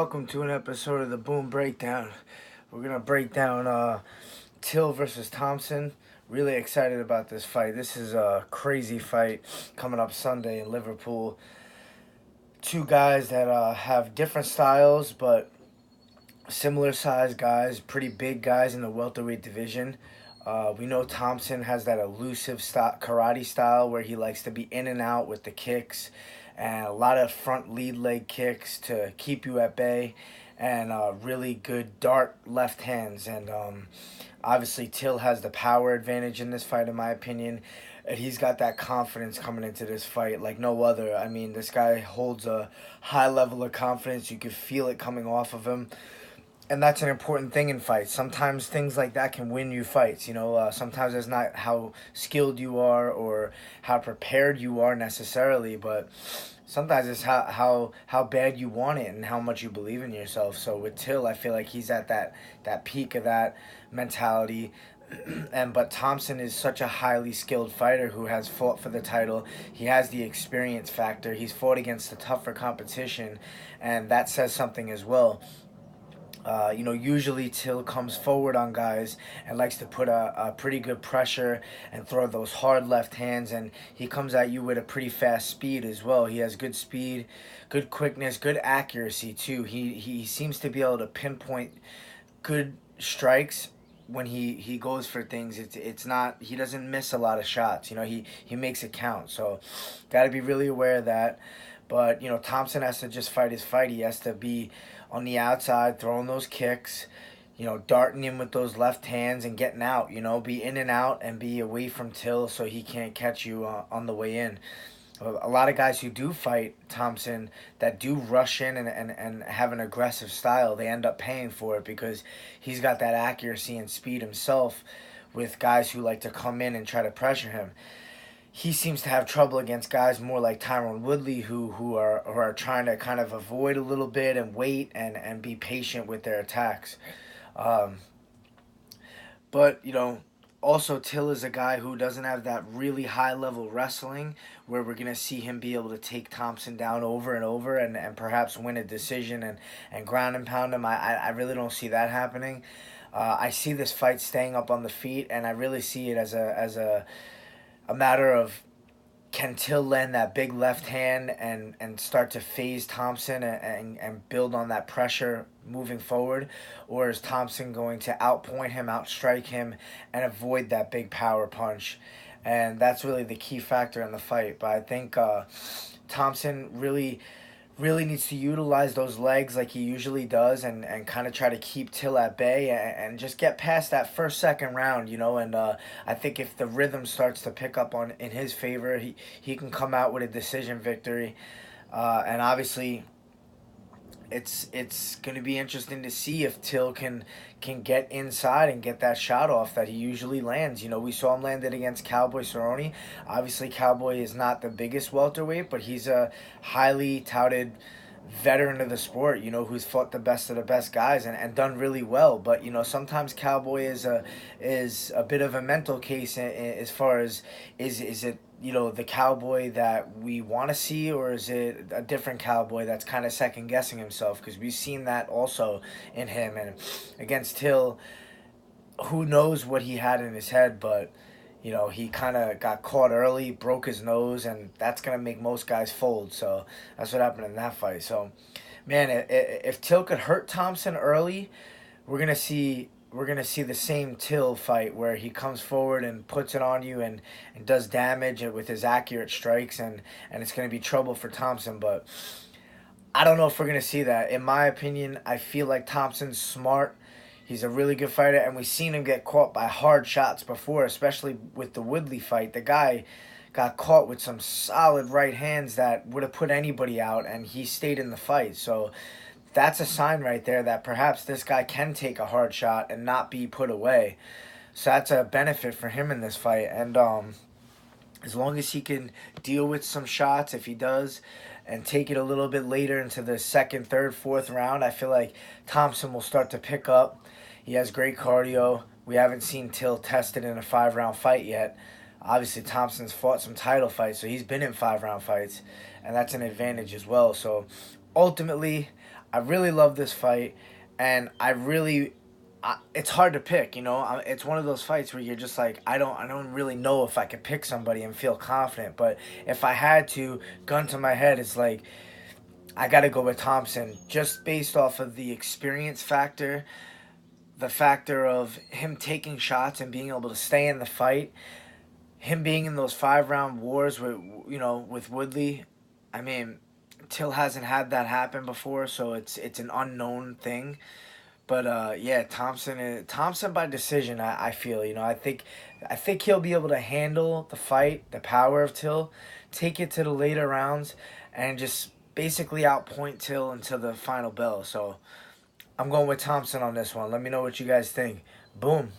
welcome to an episode of the Boom Breakdown. We're gonna break down Till versus Thompson. Really excited about this fight. This is a crazy fight coming up Sunday in Liverpool. Two guys that have different styles, but similar size guys, pretty big guys in the welterweight division. We know Thompson has that elusive karate style where he likes to be in and out with the kicks and a lot of front lead leg kicks to keep you at bay and really good dart left hands. And obviously Till has the power advantage in this fight, in my opinion. And he's got that confidence coming into this fight like no other. I mean, this guy holds a high level of confidence. You could feel it coming off of him. And that's an important thing in fights. Sometimes things like that can win you fights. Sometimes it's not how skilled you are or how prepared you are necessarily, but sometimes it's how bad you want it and how much you believe in yourself. So with Till, I feel like he's at that peak of that mentality. But Thompson is such a highly skilled fighter who has fought for the title. He has the experience factor. He's fought against the tougher competition, and that says something as well. Usually Till comes forward on guys and likes to put a pretty good pressure and throw those hard left hands, and he comes at you with a pretty fast speed as well. He has good speed, good quickness, good accuracy too. He seems to be able to pinpoint good strikes when he goes for things. It's not, he doesn't miss a lot of shots. He makes it count. So got to be really aware of that. But Thompson has to just fight his fight. He has to be on the outside, throwing those kicks, darting in with those left hands and getting out, be in and out and be away from Till so he can't catch you on the way in. A lot of guys who do fight Thompson that do rush in and have an aggressive style, they end up paying for it because he's got that accuracy and speed himself with guys who like to come in and try to pressure him. He seems to have trouble against guys more like Tyron Woodley who are trying to kind of avoid a little bit and wait and be patient with their attacks. But also Till is a guy who doesn't have that really high level wrestling where we're going to see him be able to take Thompson down over and over and perhaps win a decision and ground and pound him. I really don't see that happening. I see this fight staying up on the feet, and I really see it as a matter of, can Till land that big left hand and start to phase Thompson and build on that pressure moving forward? Or is Thompson going to outpoint him, outstrike him, and avoid that big power punch? And that's really the key factor in the fight. But I think Thompson really needs to utilize those legs like he usually does and kind of try to keep Till at bay and just get past that first, second round, and I think if the rhythm starts to pick up in his favor, he can come out with a decision victory. And obviously it's going to be interesting to see if Till can get inside and get that shot off that he usually lands. We saw him land it against Cowboy Cerrone. Obviously, Cowboy is not the biggest welterweight, but he's a highly touted veteran of the sport, who's fought the best of the best guys and done really well. But sometimes Cowboy is a bit of a mental case as far as is it the Cowboy that we want to see, or is it a different Cowboy that's kind of second guessing himself? Because we've seen that also in him. And against Till, who knows what he had in his head, but he kind of got caught early, broke his nose, and that's going to make most guys fold. So that's what happened in that fight. So, man, if Till could hurt Thompson early, we're going to see the same Till fight where he comes forward and puts it on you and does damage with his accurate strikes, and it's going to be trouble for Thompson. But I don't know if we're going to see that. In my opinion, I feel like Thompson's smart. He's a really good fighter, and we've seen him get caught by hard shots before, especially with the Woodley fight. The guy got caught with some solid right hands that would have put anybody out, and he stayed in the fight. So that's a sign right there that perhaps this guy can take a hard shot and not be put away. So that's a benefit for him in this fight. And as long as he can deal with some shots, if he does, and take it a little bit later into the second, third, fourth round, I feel like Thompson will start to pick up. He has great cardio. We haven't seen Till tested in a 5-round fight yet. Obviously, Thompson's fought some title fights, so he's been in 5-round fights, and that's an advantage as well. So ultimately, I really love this fight, and it's hard to pick. It's one of those fights where you're just like, I don't really know if I could pick somebody and feel confident. But if I had to, gun to my head, it's like I got to go with Thompson, just based off of the experience factor, the factor of him taking shots and being able to stay in the fight, him being in those 5 round wars with Woodley. I mean, Till hasn't had that happen before, so it's an unknown thing. But yeah, Thompson by decision. I feel, I think he'll be able to handle the fight, the power of Till, take it to the later rounds, and just basically outpoint Till until the final bell. So I'm going with Thompson on this one. Let me know what you guys think. Boom.